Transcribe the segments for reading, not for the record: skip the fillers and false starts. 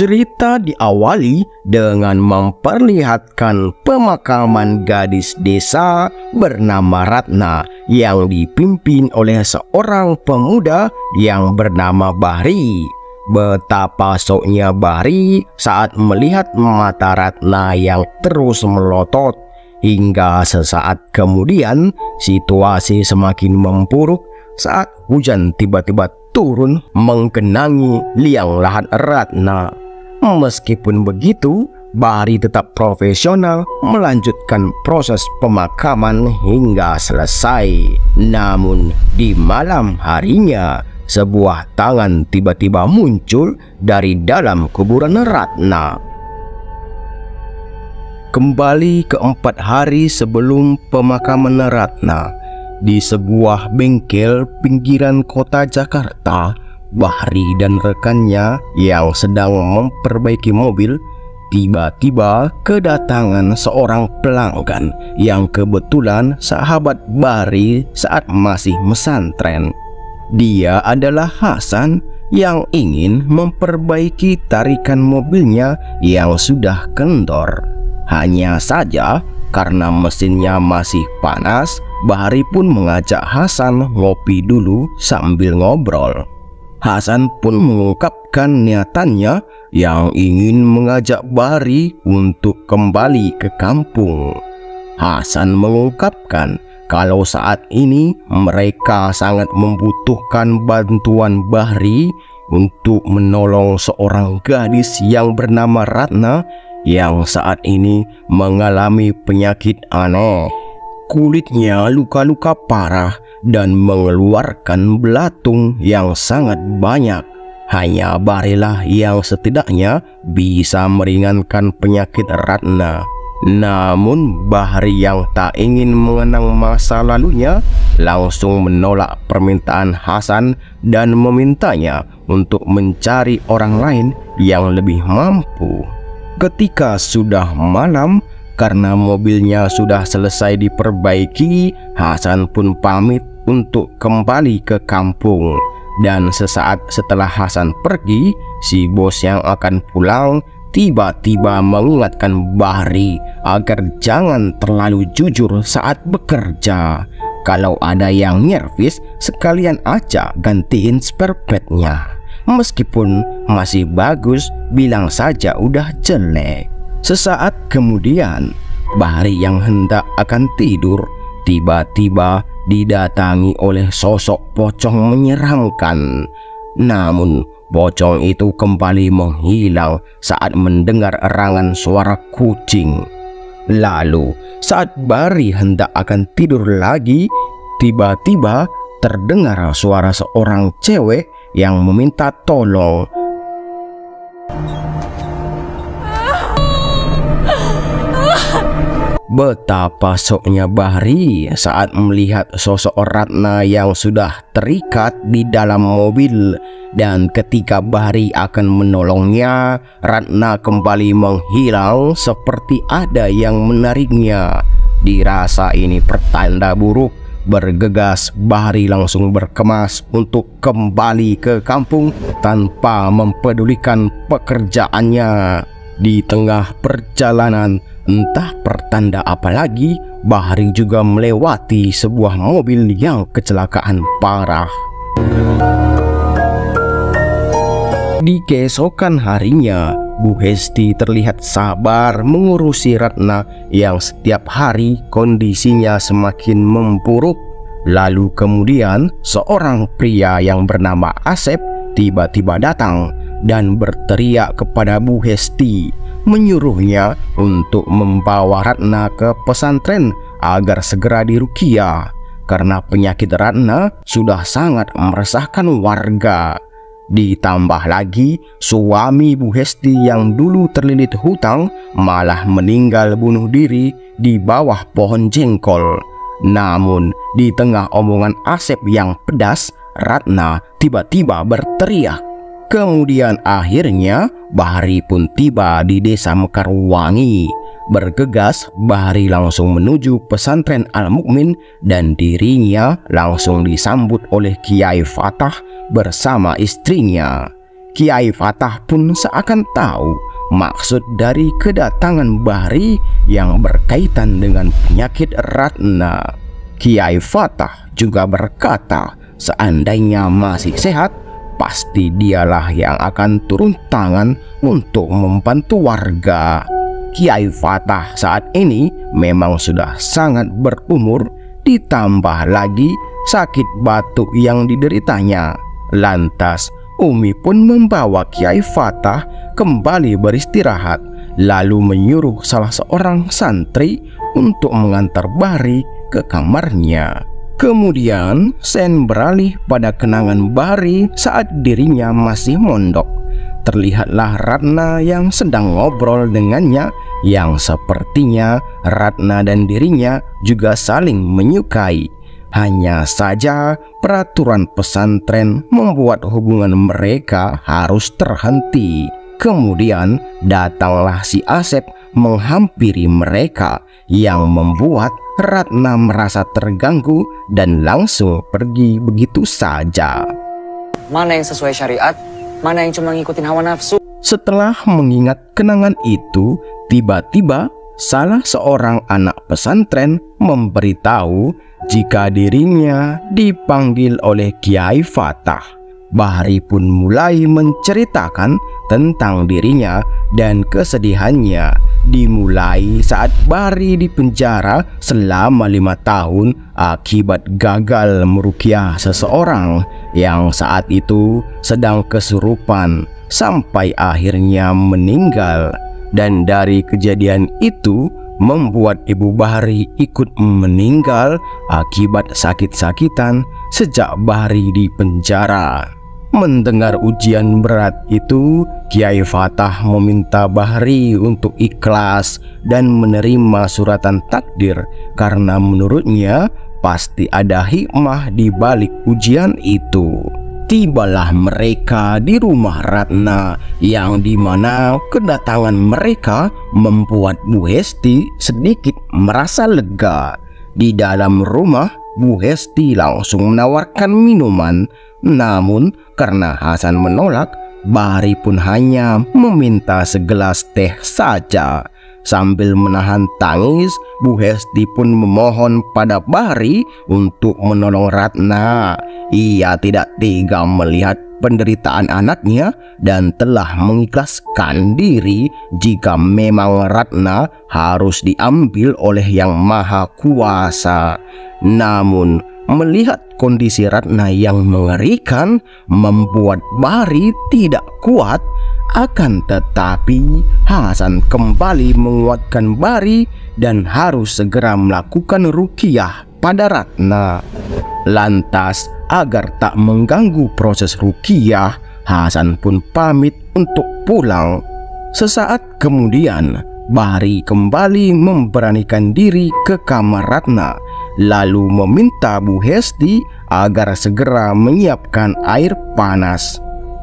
Cerita diawali dengan memperlihatkan pemakaman gadis desa bernama Ratna yang dipimpin oleh seorang pemuda yang bernama Bahri. Betapa syoknya Bahri saat melihat mata Ratna yang terus melotot. Hingga sesaat kemudian situasi semakin memburuk saat hujan tiba-tiba turun menggenangi liang lahat Ratna. Meskipun begitu, Bahri tetap profesional melanjutkan proses pemakaman hingga selesai. Namun di malam harinya, sebuah tangan tiba-tiba muncul dari dalam kuburan Ratna. Kembali ke 4 hari sebelum pemakaman Ratna, di sebuah bengkel pinggiran kota Jakarta, Bahri dan rekannya yang sedang memperbaiki mobil tiba-tiba kedatangan seorang pelanggan yang kebetulan sahabat Bahri saat masih mesantren. Dia adalah Hasan yang ingin memperbaiki tarikan mobilnya yang sudah kendor. Hanya saja karena mesinnya masih panas, Bahri pun mengajak Hasan ngopi dulu sambil ngobrol. Hasan pun mengungkapkan niatannya yang ingin mengajak Bahri untuk kembali ke kampung. Hasan mengungkapkan kalau saat ini mereka sangat membutuhkan bantuan Bahri untuk menolong seorang gadis yang bernama Ratna yang saat ini mengalami penyakit aneh. Kulitnya luka-luka parah dan mengeluarkan belatung yang sangat banyak. Hanya Bahrilah yang setidaknya bisa meringankan penyakit Ratna. Namun Bahri yang tak ingin mengenang masa lalunya langsung menolak permintaan Hasan dan memintanya untuk mencari orang lain yang lebih mampu. Ketika sudah malam, karena mobilnya sudah selesai diperbaiki, Hasan pun pamit untuk kembali ke kampung. Dan sesaat setelah Hasan pergi, si bos yang akan pulang tiba-tiba mengingatkan Bahri agar jangan terlalu jujur saat bekerja. Kalau ada yang nyervis, sekalian aja gantiin spare part-nya. Meskipun masih bagus, bilang saja udah jelek. Sesaat kemudian, Bahri yang hendak akan tidur tiba-tiba didatangi oleh sosok pocong menyeramkan. Namun pocong itu kembali menghilang saat mendengar erangan suara kucing. Lalu saat Bahri hendak akan tidur lagi, tiba-tiba terdengar suara seorang cewek yang meminta tolong. Betapa syoknya Bahri saat melihat sosok Ratna yang sudah terikat di dalam mobil. Dan ketika Bahri akan menolongnya, Ratna kembali menghilang seperti ada yang menariknya. Dirasa ini pertanda buruk. Bergegas, Bahri langsung berkemas untuk kembali ke kampung tanpa mempedulikan pekerjaannya. Di tengah perjalanan, entah pertanda apa lagi, Bahri juga melewati sebuah mobil yang kecelakaan parah. Di keesokan harinya, Bu Hesti terlihat sabar mengurusi Ratna yang setiap hari kondisinya semakin memburuk. Lalu kemudian seorang pria yang bernama Asep tiba-tiba datang dan berteriak kepada Bu Hesti, menyuruhnya untuk membawa Ratna ke pesantren agar segera diruqyah karena penyakit Ratna sudah sangat meresahkan warga. Ditambah lagi, suami Bu Hesti yang dulu terlilit hutang malah meninggal bunuh diri di bawah pohon jengkol. Namun, di tengah omongan Asep yang pedas, Ratna tiba-tiba berteriak. Kemudian akhirnya Bahri pun tiba di desa Mekarwangi. Bergegas, Bahri langsung menuju pesantren Al-Mukmin dan dirinya langsung disambut oleh Kiai Fatah bersama istrinya. Kiai Fatah pun seakan tahu maksud dari kedatangan Bahri yang berkaitan dengan penyakit Ratna. Kiai Fatah juga berkata, seandainya masih sehat, pasti dialah yang akan turun tangan untuk membantu warga. Kiai Fatah saat ini memang sudah sangat berumur, ditambah lagi sakit batuk yang dideritanya. Lantas Umi pun membawa Kiai Fatah kembali beristirahat, lalu menyuruh salah seorang santri untuk mengantar Bahri ke kamarnya. Kemudian Sen beralih pada kenangan Bahri saat dirinya masih mondok. Terlihatlah Ratna yang sedang ngobrol dengannya, yang sepertinya Ratna dan dirinya juga saling menyukai. Hanya saja peraturan pesantren membuat hubungan mereka harus terhenti. Kemudian datanglah si Asep menghampiri mereka, yang membuat Ratna merasa terganggu dan langsung pergi begitu saja. Mana yang sesuai syariat, mana yang cuma ngikutin hawa nafsu. Setelah mengingat kenangan itu, tiba-tiba salah seorang anak pesantren memberitahu jika dirinya dipanggil oleh Kiai Fatah. Bahri pun mulai menceritakan tentang dirinya dan kesedihannya. Dimulai saat Bahri dipenjara selama 5 tahun akibat gagal meruqyah seseorang yang saat itu sedang kesurupan sampai akhirnya meninggal. Dan dari kejadian itu membuat Ibu Bahri ikut meninggal akibat sakit-sakitan sejak Bahri di penjara. Mendengar ujian berat itu, Kiai Fatah meminta Bahri untuk ikhlas dan menerima suratan takdir, karena menurutnya pasti ada hikmah di balik ujian itu. Tibalah mereka di rumah Ratna, yang dimana kedatangan mereka membuat Bu Hesti sedikit merasa lega. Di dalam rumah, Bu Hesti langsung menawarkan minuman, namun karena Hasan menolak, Bahri pun hanya meminta segelas teh saja. Sambil menahan tangis, Bu Hesti pun memohon pada Bahri untuk menolong Ratna. Ia tidak tega melihat penderitaan anaknya dan telah mengikhlaskan diri jika memang Ratna harus diambil oleh Yang Maha Kuasa. Namun melihat kondisi Ratna yang mengerikan membuat Bahri tidak kuat. Akan tetapi Hasan kembali menguatkan Bahri dan harus segera melakukan ruqyah pada Ratna. Lantas agar tak mengganggu proses ruqyah, Hasan pun pamit untuk pulang. Sesaat kemudian Bahri kembali memberanikan diri ke kamar Ratna, lalu meminta Bu Hesti agar segera menyiapkan air panas.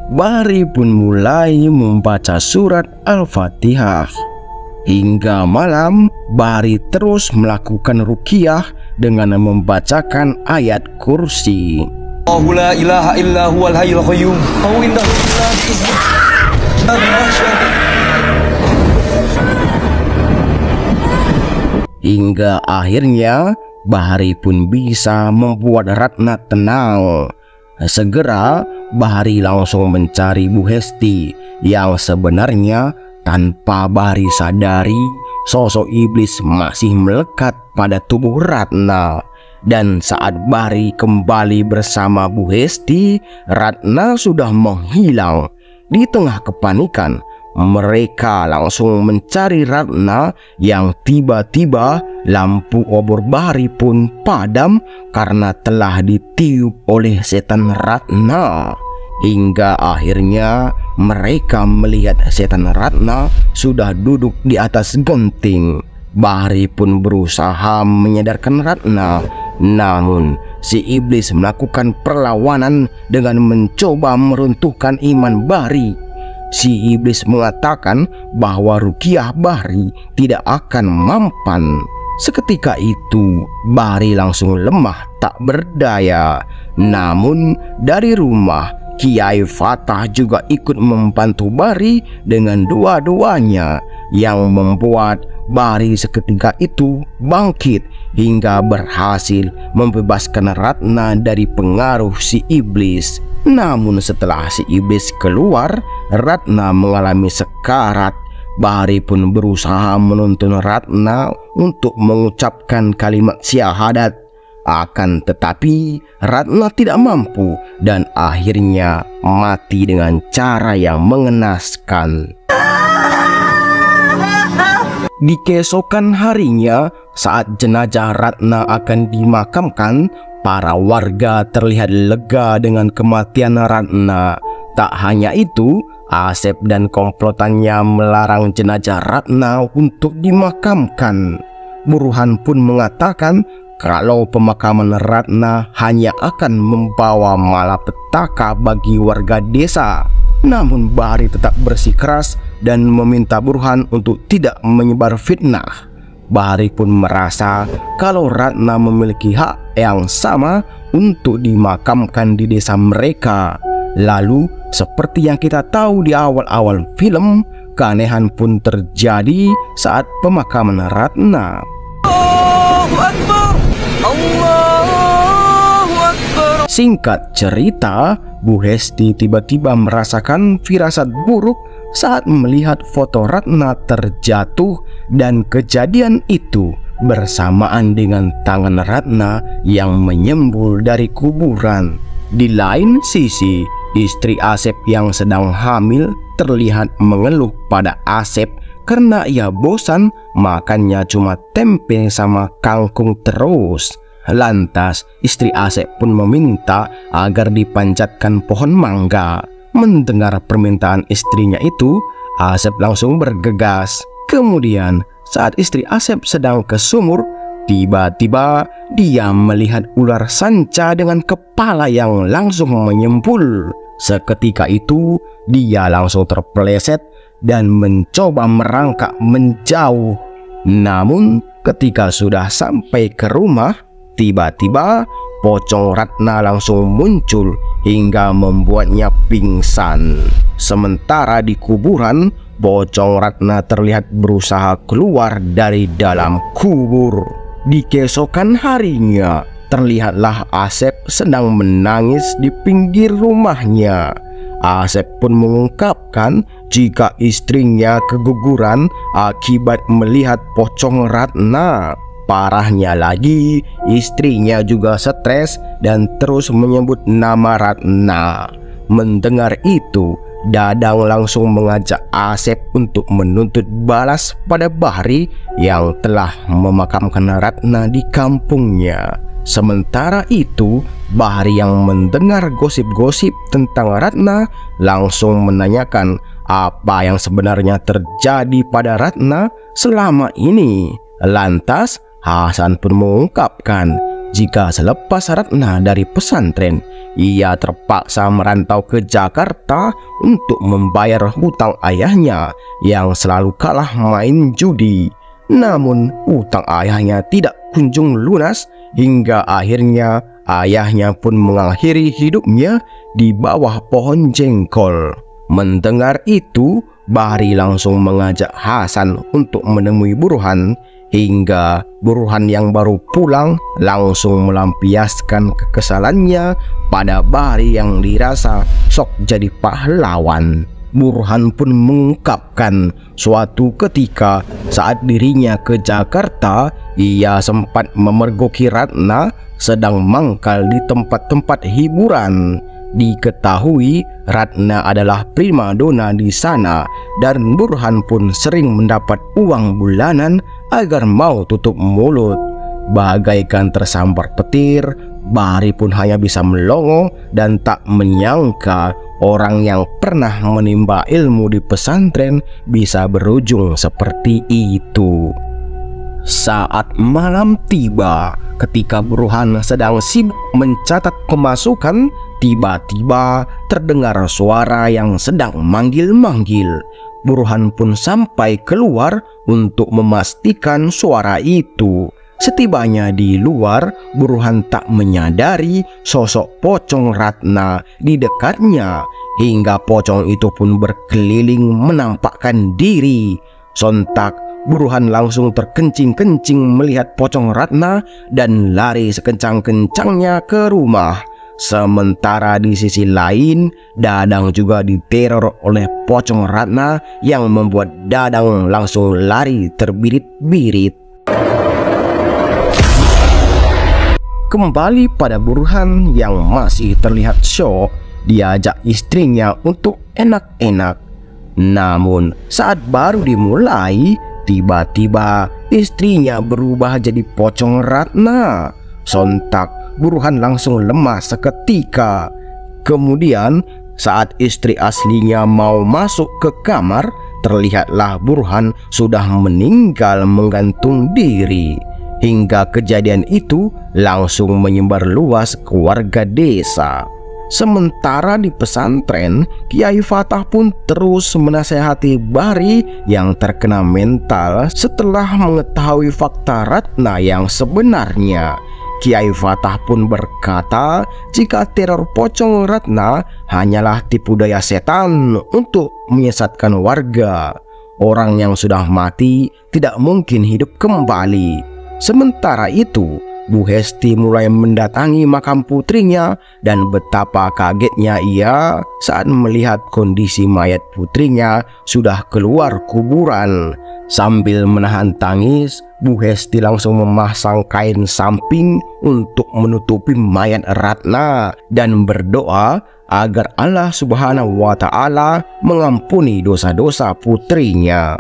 Bahri pun mulai membaca surat Al-Fatihah. Hingga malam, Bahri terus melakukan ruqyah dengan membacakan ayat kursi. Allahu la ilaha illa huwal hayyul qayyum. Hingga akhirnya Bahri pun bisa membuat Ratna tenang. Segera Bahri langsung mencari Bu Hesti, yang sebenarnya tanpa Bahri sadari sosok iblis masih melekat pada tubuh Ratna. Dan saat Bahri kembali bersama Bu Hesti, Ratna sudah menghilang. Di tengah kepanikan, mereka langsung mencari Ratna, yang tiba-tiba lampu obor Bahri pun padam karena telah ditiup oleh setan Ratna. Hingga akhirnya mereka melihat setan Ratna sudah duduk di atas genting. Bahri pun berusaha menyadarkan Ratna, namun si iblis melakukan perlawanan dengan mencoba meruntuhkan iman Bahri. Si iblis mengatakan bahwa ruqyah Bahri tidak akan mampan. Seketika itu Bahri langsung lemah tak berdaya. Namun dari rumah Kiai Fatah juga ikut membantu Bahri dengan dua-duanya, yang membuat Bahri seketika itu bangkit hingga berhasil membebaskan Ratna dari pengaruh si iblis. Namun setelah si iblis keluar, Ratna mengalami sekarat. Bahri pun berusaha menuntun Ratna untuk mengucapkan kalimat syahadat. Akan tetapi Ratna tidak mampu dan akhirnya mati dengan cara yang mengenaskan. Di keesokan harinya, saat jenazah Ratna akan dimakamkan, para warga terlihat lega dengan kematian Ratna. Tak hanya itu, Asep dan komplotannya melarang jenazah Ratna untuk dimakamkan. Burhan pun mengatakan kalau pemakaman Ratna hanya akan membawa malapetaka bagi warga desa. Namun Bahri tetap bersikeras dan meminta Burhan untuk tidak menyebar fitnah. Bahri pun merasa kalau Ratna memiliki hak yang sama untuk dimakamkan di desa mereka. Lalu, seperti yang kita tahu di awal-awal film, keanehan pun terjadi saat pemakaman Ratna. Singkat cerita, Bu Hesti tiba-tiba merasakan firasat buruk saat melihat foto Ratna terjatuh, dan kejadian itu bersamaan dengan tangan Ratna yang menyembul dari kuburan. Di lain sisi, istri Asep yang sedang hamil terlihat mengeluh pada Asep karena ia bosan makannya cuma tempe sama kangkung terus. Lantas istri Asep pun meminta agar dipanjatkan pohon mangga. Mendengar permintaan istrinya itu, Asep langsung bergegas. Kemudian saat istri Asep sedang ke sumur, tiba-tiba dia melihat ular sanca dengan kepala yang langsung menyembul. Seketika itu dia langsung terpeleset dan mencoba merangkak menjauh. Namun ketika sudah sampai ke rumah, tiba-tiba pocong Ratna langsung muncul hingga membuatnya pingsan. Sementara di kuburan, pocong Ratna terlihat berusaha keluar dari dalam kubur. Di keesokan harinya, terlihatlah Asep sedang menangis di pinggir rumahnya. Asep pun mengungkapkan jika istrinya keguguran akibat melihat pocong Ratna. Parahnya lagi, istrinya juga stres dan terus menyebut nama Ratna. Mendengar itu, Dadang langsung mengajak Asep untuk menuntut balas pada Bahri yang telah memakamkan Ratna di kampungnya. Sementara itu, Bahri yang mendengar gosip-gosip tentang Ratna langsung menanyakan apa yang sebenarnya terjadi pada Ratna selama ini. Lantas Hasan pun mengungkapkan jika selepas Ratna dari pesantren, ia terpaksa merantau ke Jakarta untuk membayar hutang ayahnya yang selalu kalah main judi. Namun hutang ayahnya tidak kunjung lunas hingga akhirnya ayahnya pun mengakhiri hidupnya di bawah pohon jengkol. Mendengar itu, Bahri langsung mengajak Hasan untuk menemui Burhan, hingga Burhan yang baru pulang langsung melampiaskan kekesalannya pada Bahri yang dirasa sok jadi pahlawan. Burhan pun mengungkapkan suatu ketika saat dirinya ke Jakarta, ia sempat memergoki Ratna sedang mangkal di tempat-tempat hiburan. Diketahui Ratna adalah primadona di sana dan Burhan pun sering mendapat uang bulanan agar mau tutup mulut. Bagaikan tersambar petir, Bahri pun hanya bisa melongo dan tak menyangka orang yang pernah menimba ilmu di pesantren bisa berujung seperti itu. Saat malam tiba, ketika Burhan sedang sibuk mencatat pemasukan, tiba-tiba terdengar suara yang sedang manggil-manggil. Burhan pun sampai keluar untuk memastikan suara itu. Setibanya di luar, Burhan tak menyadari sosok Pocong Ratna di dekatnya, hingga pocong itu pun berkeliling menampakkan diri. Sontak Burhan langsung terkencing-kencing melihat Pocong Ratna dan lari sekencang-kencangnya ke rumah. Sementara di sisi lain, Dadang juga diteror oleh Pocong Ratna yang membuat Dadang langsung lari terbirit-birit. Kembali pada Burhan yang masih terlihat syok, diajak istrinya untuk enak-enak. Namun saat baru dimulai, tiba-tiba istrinya berubah jadi Pocong Ratna. Sontak Burhan langsung lemas seketika. Kemudian saat istri aslinya mau masuk ke kamar, terlihatlah Burhan sudah meninggal menggantung diri. Hingga kejadian itu langsung menyebar luas ke warga desa. Sementara di pesantren, Kiai Fatah pun terus menasehati Bahri yang terkena mental setelah mengetahui fakta Ratna yang sebenarnya. Kiai Fatah pun berkata jika teror Pocong Ratna hanyalah tipu daya setan untuk menyesatkan warga. Orang yang sudah mati tidak mungkin hidup kembali. Sementara itu, Bu Hesti mulai mendatangi makam putrinya dan betapa kagetnya ia saat melihat kondisi mayat putrinya sudah keluar kuburan. Sambil menahan tangis, Bu Hesti langsung memasang kain samping untuk menutupi mayat Ratna dan berdoa agar Allah Subhanahu wa Ta'ala mengampuni dosa-dosa putrinya.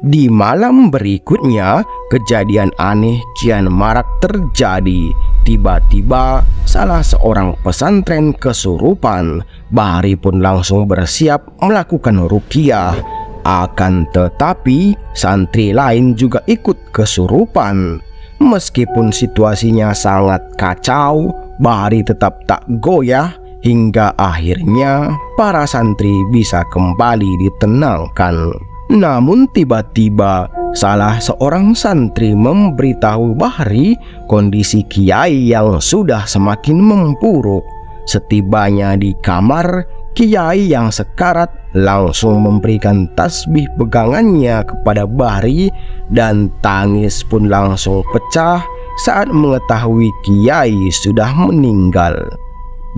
Di malam berikutnya, kejadian aneh kian marak terjadi. Tiba-tiba salah seorang pesantren kesurupan. Bahri pun langsung bersiap melakukan ruqyah. Akan tetapi santri lain juga ikut kesurupan. Meskipun situasinya sangat kacau, Bahri tetap tak goyah hingga akhirnya para santri bisa kembali ditenangkan. Namun tiba-tiba salah seorang santri memberitahu Bahri kondisi Kiai yang sudah semakin memburuk. Setibanya di kamar, Kiai yang sekarat langsung memberikan tasbih pegangannya kepada Bahri dan tangis pun langsung pecah saat mengetahui Kiai sudah meninggal.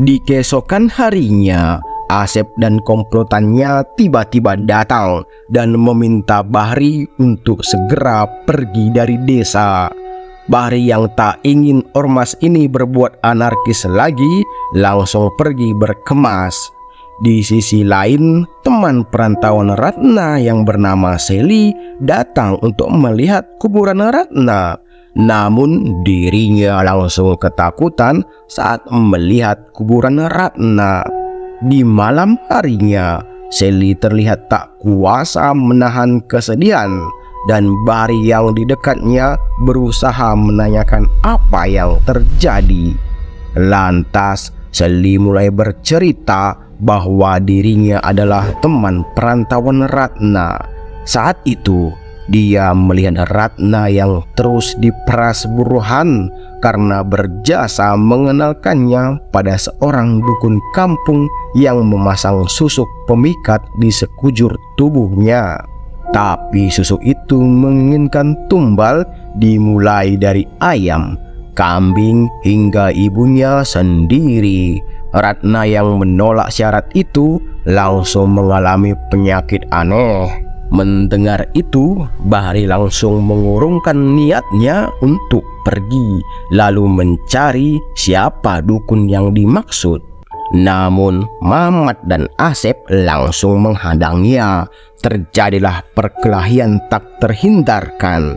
Di keesokan harinya, Asep dan komplotannya tiba-tiba datang dan meminta Bahri untuk segera pergi dari desa. Bahri yang tak ingin ormas ini berbuat anarkis lagi langsung pergi berkemas. Di sisi lain, teman perantauan Ratna yang bernama Seli datang untuk melihat kuburan Ratna. Namun dirinya langsung ketakutan saat melihat kuburan Ratna. Di malam harinya, Seli terlihat tak kuasa menahan kesedihan dan Bahri yang di dekatnya berusaha menanyakan apa yang terjadi. Lantas Seli mulai bercerita bahwa dirinya adalah teman perantauan Ratna. Saat itu dia melihat Ratna yang terus diperas Burhan karena berjasa mengenalkannya pada seorang dukun kampung yang memasang susuk pemikat di sekujur tubuhnya. Tapi susuk itu menginginkan tumbal dimulai dari ayam, kambing hingga ibunya sendiri. Ratna yang menolak syarat itu langsung mengalami penyakit aneh. Mendengar itu, Bahri langsung mengurungkan niatnya untuk pergi, lalu mencari siapa dukun yang dimaksud. Namun Mamat dan Asep langsung menghadangnya. Terjadilah perkelahian tak terhindarkan.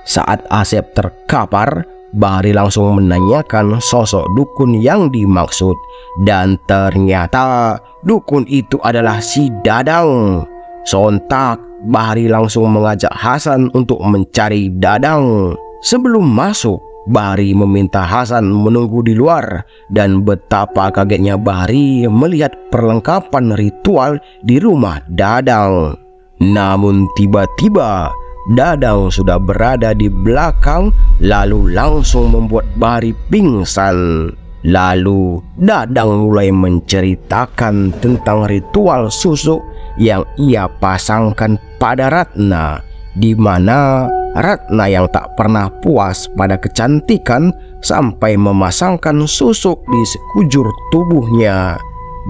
Saat Asep terkapar, Bahri langsung menanyakan sosok dukun yang dimaksud, dan ternyata dukun itu adalah si Dadang. Sontak Bahri langsung mengajak Hasan untuk mencari Dadang. Sebelum masuk, Bahri meminta Hasan menunggu di luar, dan betapa kagetnya Bahri melihat perlengkapan ritual di rumah Dadang. Namun tiba-tiba Dadang sudah berada di belakang lalu langsung membuat Bahri pingsan. Lalu Dadang mulai menceritakan tentang ritual susuk yang ia pasangkan pada Ratna, di mana Ratna yang tak pernah puas pada kecantikan sampai memasangkan susuk di sekujur tubuhnya.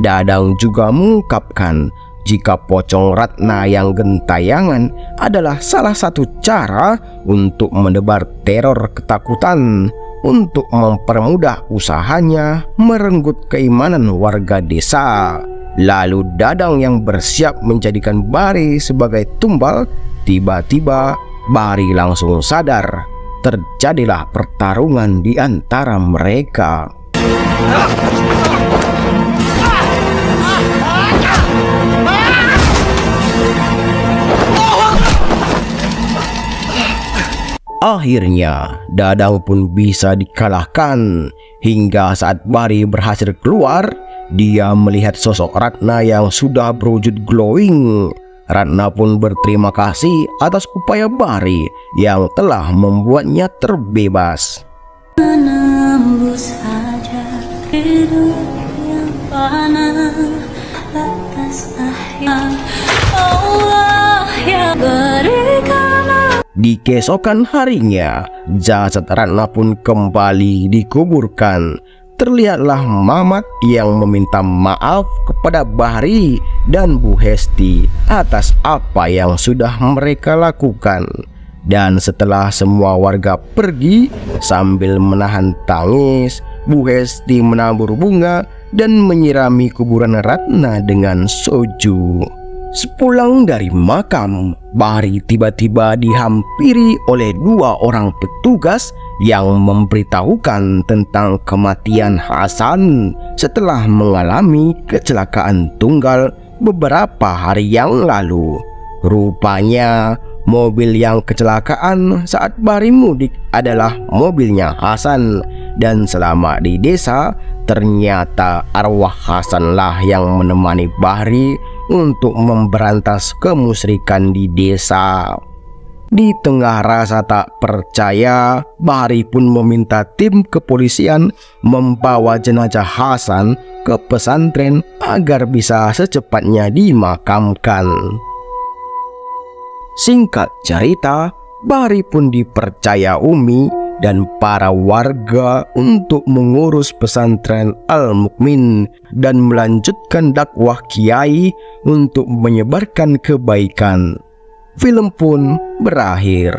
Dadang juga mengungkapkan jika pocong Ratna yang gentayangan adalah salah satu cara untuk menebar teror ketakutan untuk mempermudah usahanya merenggut keimanan warga desa. Lalu Dadang yang bersiap menjadikan Bahri sebagai tumbal, tiba-tiba Bahri langsung sadar. Terjadilah pertarungan di antara mereka. Akhirnya Dadang pun bisa dikalahkan. Hingga saat Bahri berhasil keluar, dia melihat sosok Ratna yang sudah berwujud glowing. Ratna pun berterima kasih atas upaya Bahri yang telah membuatnya terbebas. Menembus saja hidup yang panas, lantaslah yang Allah yang berikan. Di keesokan harinya, jasad Ratna pun kembali dikuburkan. Terlihatlah Mamat yang meminta maaf kepada Bahri dan Bu Hesti atas apa yang sudah mereka lakukan. Dan setelah semua warga pergi, sambil menahan tangis, Bu Hesti menabur bunga dan menyirami kuburan Ratna dengan soju. Sepulang dari makam, Bahri tiba-tiba dihampiri oleh 2 orang petugas yang memberitahukan tentang kematian Hasan setelah mengalami kecelakaan tunggal beberapa hari yang lalu. Rupanya mobil yang kecelakaan saat Bahri mudik adalah mobilnya Hasan, dan selama di desa ternyata arwah Hasanlah yang menemani Bahri untuk memberantas kemusyrikan di desa. Di tengah rasa tak percaya, Bahri pun meminta tim kepolisian membawa jenazah Hasan ke pesantren agar bisa secepatnya dimakamkan. Singkat cerita, Bahri pun dipercaya Umi dan para warga untuk mengurus pesantren Al-Mukmin dan melanjutkan dakwah kiai untuk menyebarkan kebaikan. Film pun berakhir.